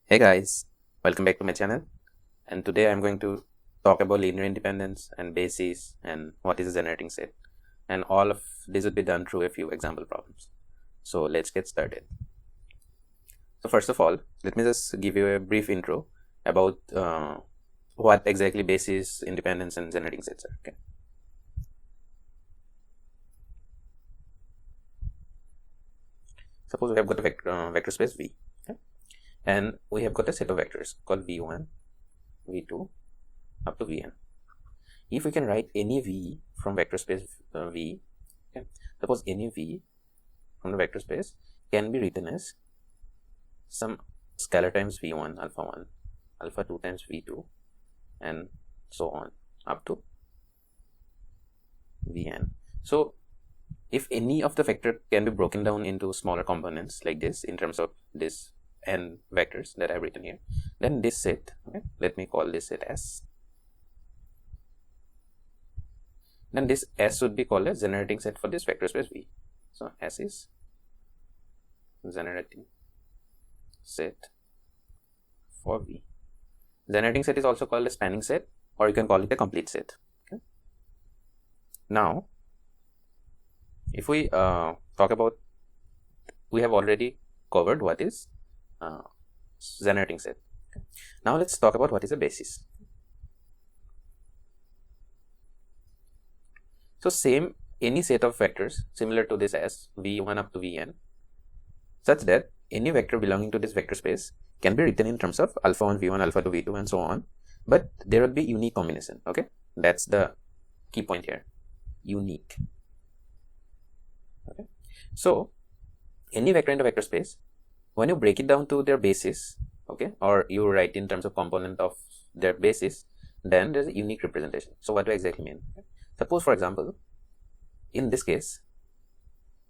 Hey guys, welcome back to my channel, and today I'm going to talk about linear independence and basis and what is a generating set, and all of this will be done through a few example problems. So let's get started. So first of all, let me just give you a brief intro about what exactly basis, independence and generating sets are. Okay. Suppose we have got a vector space V, okay? And we have got a set of vectors called V1, V2 up to Vn. If we can write any V from vector space V, okay, suppose any V from the vector space can be written as some scalar times V1 alpha 1, alpha 2 times V2, and so on up to Vn. So if any of the vector can be broken down into smaller components like this in terms of this n vectors that I've written here, then this set, okay, let me call this set S. Then this S would be called as generating set for this vector space V. So S is generating set for V. Generating set is also called a spanning set, or you can call it a complete set. Okay. Now, if we talk about, we have already covered what is generating set. Okay. Now let's talk about what is a basis. So same, any set of vectors similar to this as V1 up to Vn, such that any vector belonging to this vector space can be written in terms of alpha 1 V1, alpha 2 V2 and so on, but there will be unique combination. Okay, that's the key point here, unique. Okay, so any vector in the vector space, when you break it down to their basis, okay, or you write in terms of component of their basis, then there's a unique representation. So what do I exactly mean? Okay. Suppose, for example, in this case,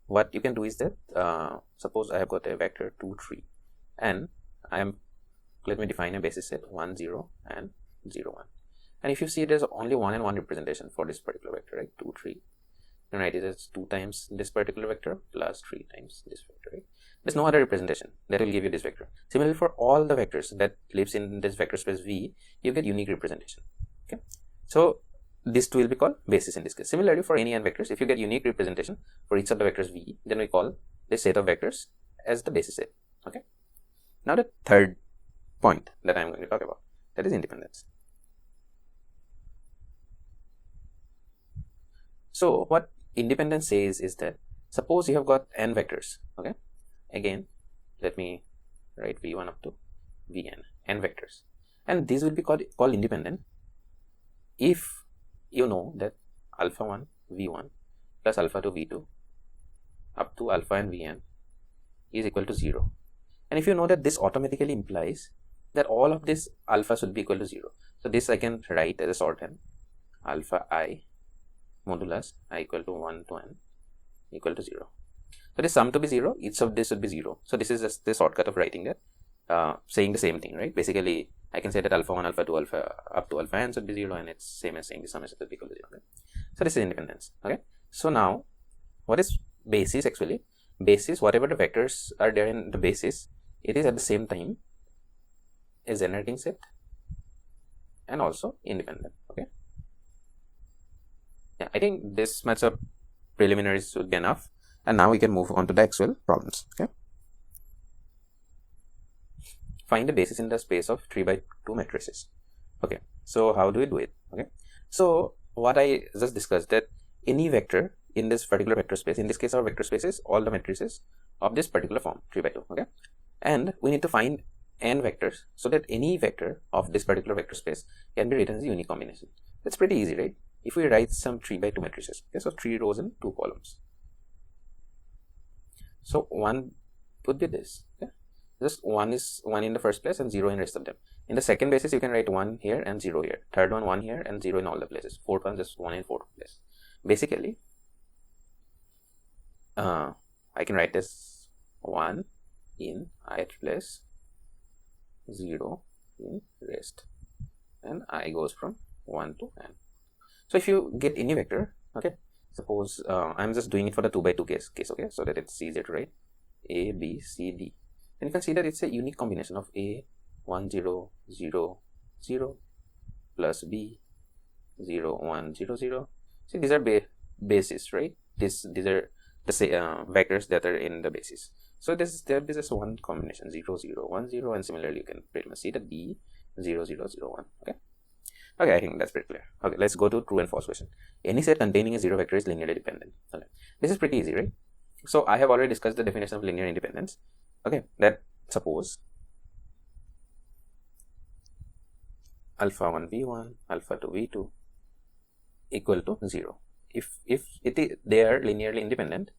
what you can do is that suppose I have got a vector 2 3, and let me define a basis set 1 0 and 0 1, and if you see there's only 1 and 1 representation for this particular vector, right? 2 3, then write it as 2 times this particular vector plus 3 times this vector, right? There's no other representation that will give you this vector. Similarly, for all the vectors that lives in this vector space V, you get unique representation. Okay, so this will be called basis in this case. Similarly, for any n vectors, if you get unique representation for each of the vectors V, then we call this set of vectors as the basis set. Okay. Now the third point that I'm going to talk about, that is independence. So what independence says is that suppose you have got n vectors. Okay. Again, let me write V1 up to Vn, n vectors, and these will be called independent if you know that alpha 1 V1 plus alpha 2 V2 up to alpha and Vn is equal to 0. And if you know that this automatically implies that all of this alpha should be equal to 0. So this I can write as a shorthand, alpha I modulus I equal to 1 to n equal to 0. So this sum to be 0, each of this should be 0. So this is just the shortcut of writing that, saying the same thing, right? Basically, I can say that alpha 1, alpha 2, alpha up to alpha n should be 0, and it's same as saying the sum is equal to 0. Okay? So this is independence. Okay. So now, what is basis actually? Basis, whatever the vectors are there in the basis, it is at the same time a generating set and also independent. Okay. Yeah, I think this much of preliminaries should be enough, and now we can move on to the actual problems. Okay. Find the basis in the space of 3 by 2 matrices. Okay, so how do we do it? Okay, so what I just discussed, that any vector in this particular vector space, in this case our vector space is all the matrices of this particular form 3 by 2. Okay, and we need to find n vectors so that any vector of this particular vector space can be written as a unique combination. That's pretty easy, right? If we write some 3 by 2 matrices, okay, so 3 rows and 2 columns. So one would be this. Okay, just 1 is 1 in the first place and 0 in rest of them. In the second basis, you can write 1 here and 0 here. Third one 1 here and 0 in all the places. Fourth one just 1 in fourth place. Basically, I can write this 1 in ith place, 0 in rest, and I goes from 1 to n. So if you get any vector, okay, suppose I'm just doing it for the 2 by 2 case, okay, so that it's easier to write A, B, C, D. Then you can see that it's a unique combination of A, 1 0 0 0 plus b 0 1 0 0. See, these are bases, right? These are the vectors that are in the basis. So this is one combination 0 0 1 0, and similarly you can pretty much see that b 0 0 0 1. Okay, I think that's pretty clear. Okay, let's go to true and false question. Any set containing a zero vector is linearly dependent. Okay, this is pretty easy, right? So I have already discussed the definition of linear independence. Okay, that suppose alpha 1 v1 alpha 2 v2 equal to 0. If they are linearly independent,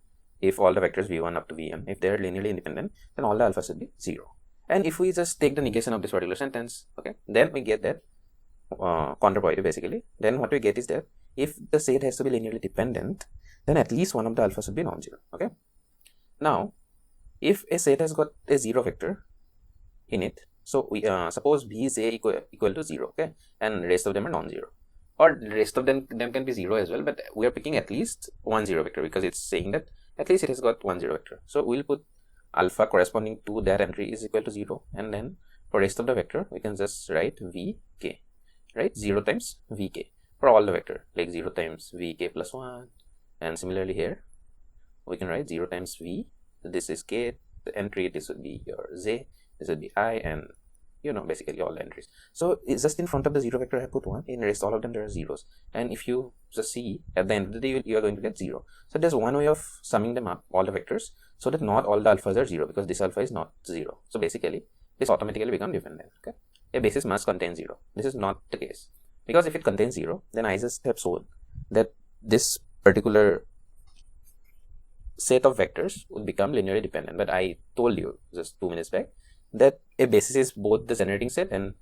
if all the vectors v1 up to vn, if they are linearly independent, then all the alphas should be 0. And if we just take the negation of this particular sentence, okay, then we get that counterpoint basically. Then what we get is that if the set has to be linearly dependent, then at least one of the alphas should be non-zero. Okay. Now, if a set has got a zero vector in it, so we suppose b is a equal to 0, okay, and rest of them are non-zero, or rest of them can be 0 as well, but we are picking at least one zero vector because it's saying that at least it has got one zero vector. So we'll put alpha corresponding to that entry is equal to 0, and then for rest of the vector we can just write vk, right? 0 times vk for all the vector, like 0 times vk plus 1, and similarly here we can write 0 times v, this is k, the entry, this would be your z, this would be I, and you know, basically all the entries. So it's just in front of the zero vector I put 1, in rest all of them there are zeros, and if you just see at the end of the day you are going to get 0. So there's one way of summing them up, all the vectors, so that not all the alphas are 0, because this alpha is not 0. So basically this automatically becomes dependent. Okay, a basis must contain 0. This is not the case, because if it contains 0, then I just have shown that this particular set of vectors would become linearly dependent. But I told you just 2 minutes back that a basis is both the generating set and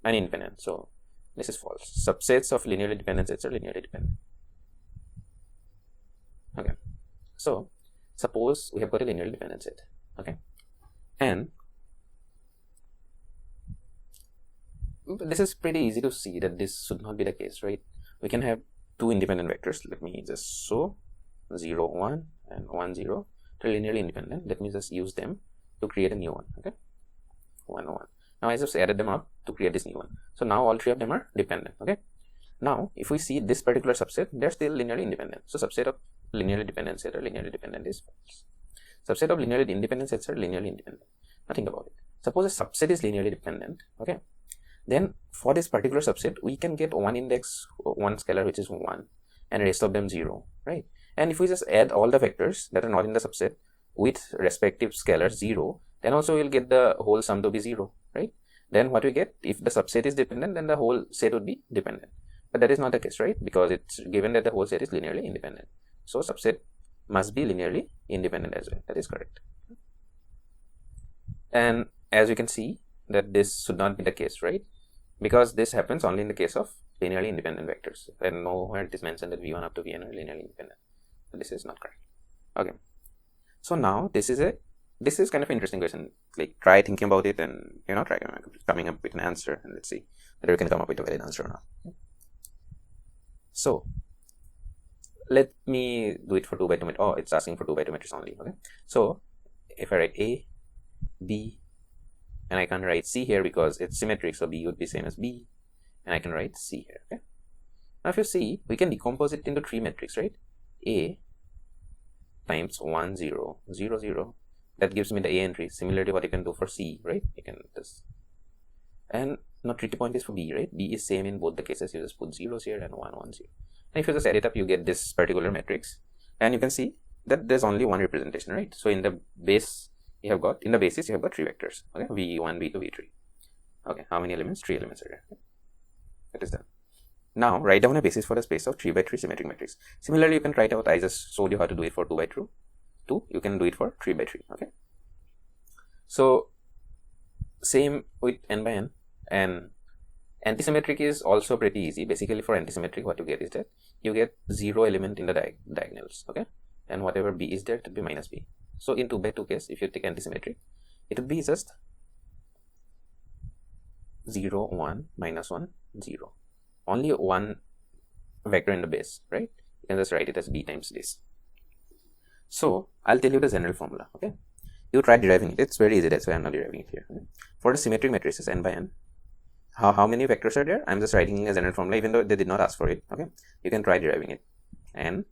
independent. So this is false. Subsets of linearly dependent sets are linearly dependent. Okay, so suppose we have got a linearly dependent set, okay, and this is pretty easy to see that this should not be the case, right? We can have two independent vectors. Let me just show 0 1 and 1 0. They're linearly independent. Let me just use them to create a new one. Okay, 1 1. Now I just added them up to create this new one. So now all three of them are dependent. Okay, now if we see this particular subset, they're still linearly independent. So subset of linearly dependent set or linearly dependent is false. Subset of linearly independent sets are linearly independent. Now think about it. Suppose a subset is linearly dependent. Okay, then for this particular subset we can get one index, one scalar which is 1, and rest of them 0, right? And if we just add all the vectors that are not in the subset with respective scalars 0, then also we'll get the whole sum to be 0, right? Then what we get, if the subset is dependent, then the whole set would be dependent. But that is not the case, right? Because it's given that the whole set is linearly independent. So subset must be linearly independent as well. That is correct. And as you can see that this should not be the case, right? Because this happens only in the case of linearly independent vectors, and nowhere it is mentioned that v1 up to vn are linearly independent. So this is not correct. Okay, so now this is kind of an interesting question. Like, try thinking about it, and you know, try coming up with an answer, and let's see whether we can come up with a valid answer or not. So let me do it for 2 by 2 matrix. Oh, it's asking for 2 by 2 matrix only. Okay, so if I write A, B, and I can't write C here because it's symmetric, so B would be same as B, and I can write C here. Okay, now if you see, we can decompose it into 3 matrices, right? A times 1 0 0 0, that gives me the A entry. Similarly, what you can do for C, right? You can just, and now tricky point is for B, right? B is same in both the cases. You just put zeros here and 1 1 0, and if you just add it up, you get this particular matrix, and you can see that there's only one representation, right? So in the base you have got, in the basis you have got 3 vectors. Okay, v1 v2 v3. Okay, how many elements? 3 elements are there. Okay. That is done. Now write down a basis for the space of 3 by 3 symmetric matrix. Similarly, you can write out, I just showed you how to do it for 2 by 2. You can do it for 3 by 3. Okay, so same with n by n. And antisymmetric is also pretty easy. Basically for antisymmetric, what you get is that you get 0 element in the diagonals. Okay, and whatever b is there, it would be minus b. So in 2 by 2 case, if you take antisymmetric, it would be just 0 1 minus 1 0. Only one vector in the base, right? You can just write it as b times this. So I'll tell you the general formula. Okay, you try deriving it. It's very easy. That's why I'm not deriving it here. Okay? for the symmetric matrices n by n, how many vectors are there? I'm just writing a general formula, even though they did not ask for it. Okay, you can try deriving it. n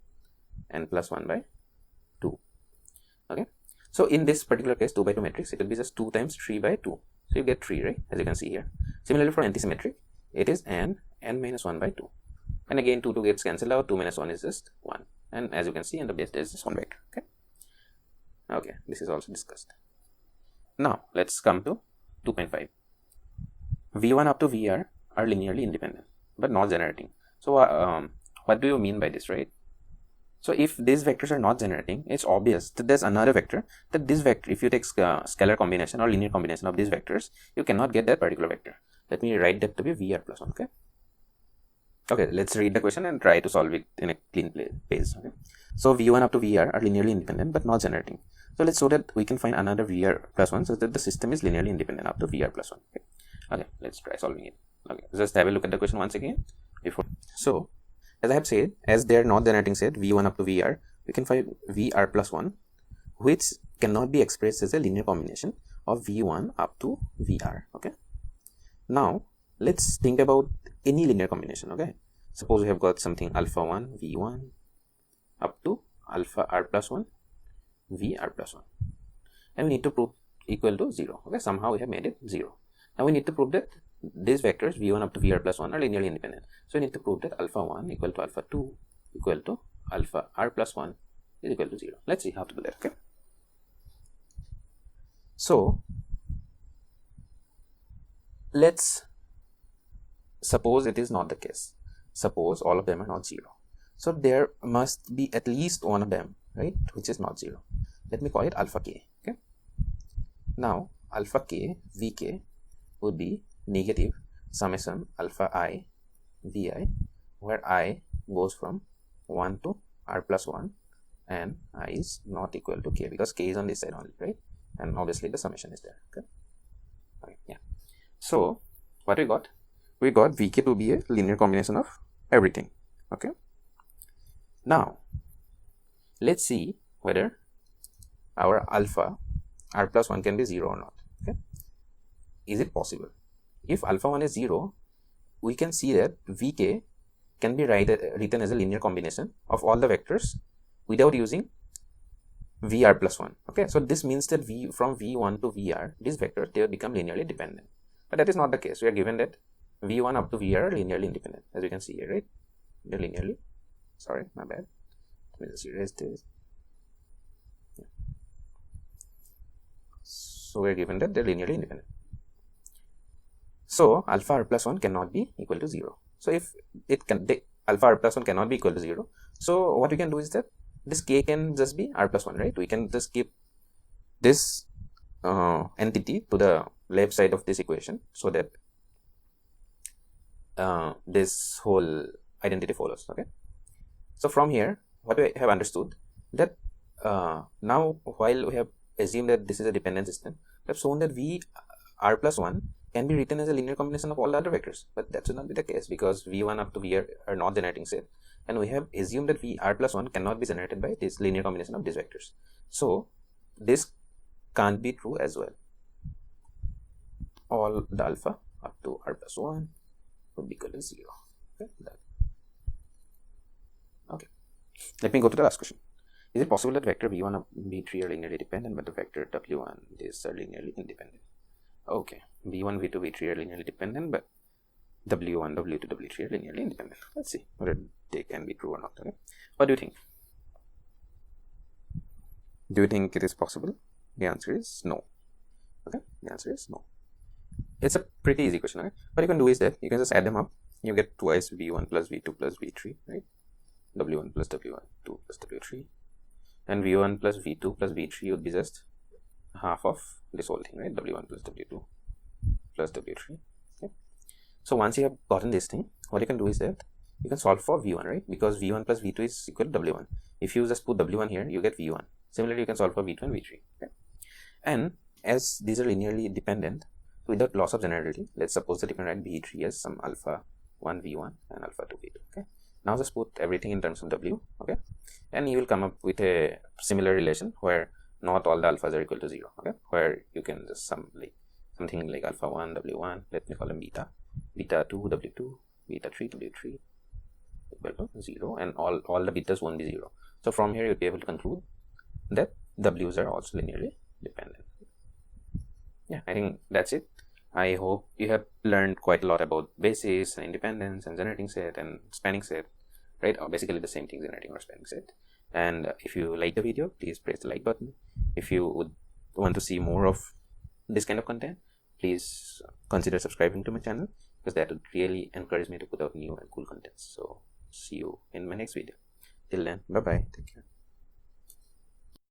plus 1 by 2. Okay, so in this particular case, 2 by 2 matrix, it will be just 2 times 3 by 2. So you get 3, right? As you can see here. Similarly, for antisymmetric, it is n minus 1 by 2. And again, 2 gets cancelled out. 2 minus 1 is just 1. And as you can see, in the base, there is just one vector. Okay. Okay, this is also discussed. Now, let's come to 2.5. V1 up to Vr are linearly independent, but not generating. So, what do you mean by this, right? So, if these vectors are not generating, it's obvious that there's another vector, that this vector, if you take scalar combination or linear combination of these vectors, you cannot get that particular vector. Let me write that to be Vr plus 1, okay? Okay, let's read the question and try to solve it in a clean pace, okay? So, V1 up to Vr are linearly independent, but not generating. So, let's show that we can find another Vr plus 1 so that the system is linearly independent up to Vr plus 1, okay? Okay, let's try solving it. Okay, just have a look at the question once again before. So, as I have said, as they are not generating set V1 up to Vr, we can find Vr plus 1, which cannot be expressed as a linear combination of V1 up to Vr. Okay. Now, let's think about any linear combination. Okay. Suppose we have got something alpha 1 V1 up to alpha r plus 1 Vr plus 1, and we need to prove equal to 0. Okay. Somehow we have made it 0. Now we need to prove that these vectors V1 up to Vr plus 1 are linearly independent. So we need to prove that alpha 1 equal to alpha 2 equal to alpha r plus 1 is equal to 0. Let's see how to do that. Okay. So let's suppose it is not the case. Suppose all of them are not 0. So there must be at least one of them, right, which is not 0. Let me call it alpha k. Okay. Now alpha k Vk would be negative summation alpha I Vi, where I goes from 1 to r plus 1 and I is not equal to k because k is on this side only, right? And obviously the summation is there. Okay. Okay, yeah. So what we got? We got Vk to be a linear combination of everything. Okay. Now let's see whether our alpha r plus 1 can be 0 or not. Okay. Is it possible? If alpha 1 is 0, we can see that Vk can be written as a linear combination of all the vectors without using Vr plus 1. Okay, so this means that from V1 to Vr, these vectors, they become linearly dependent. But that is not the case. We are given that V1 up to Vr are linearly independent, as you can see here, right? They're linearly. Sorry, my bad. Let me just erase this. Yeah. So we are given that they're linearly independent. So alpha r plus 1 cannot be equal to 0. So if it can, alpha r plus 1 cannot be equal to 0. So what we can do is that this k can just be r plus 1, right? We can just keep this entity to the left side of this equation so that this whole identity follows. Okay. So from here, what we have understood that now while we have assumed that this is a dependent system, we have shown that V r plus 1 can be written as a linear combination of all the other vectors, but that should not be the case because V1 up to Vr are not generating set, and we have assumed that Vr plus 1 cannot be generated by this linear combination of these vectors. So this can't be true as well. All the alpha up to r plus 1 would be equal to 0. Okay, okay. Let me go to the last question. Is it possible that vector v1 and v3 are linearly dependent, but the vector w1 is linearly independent? Okay, v1, v2, v3 are linearly dependent, but w1, w2, w3 are linearly independent. Let's see whether they can be true or not. Okay, what do you think? Do you think it is possible? The answer is no. Okay, the answer is no. It's a pretty easy question. Right? What you can do is that you can just add them up. You get twice v1 plus v2 plus v3, right? w1 plus w1, 2 plus w3, and v1 plus v2 plus v3 would be just half of this whole thing, right? w1 plus w2 plus w3. Okay. So once you have gotten this thing, what you can do is that you can solve for v1, right? Because v1 plus v2 is equal to w1. If you just put w1 here, you get v1. Similarly, you can solve for v2 and v3. Okay. And as these are linearly dependent, without loss of generality, let's suppose that you can write v3 as some alpha 1 v1 and alpha 2 v2. Okay. Now just put everything in terms of w. Okay. And you will come up with a similar relation where not all the alphas are equal to 0. Okay. Where you can just sum something like alpha 1 w1, let me call them beta, beta 2 w2, beta 3 w3 equal to 0, and all the betas won't be 0. So from here you'll be able to conclude that w's are also linearly dependent. Yeah, I think that's it. I hope you have learned quite a lot about basis and independence and generating set and spanning set, right? Or basically the same thing, generating or spanning set. And if you like the video, please press the like button. If you would want to see more of this kind of content, please consider subscribing to my channel, because that would really encourage me to put out new and cool contents. So see you in my next video. Till then, bye bye, take care.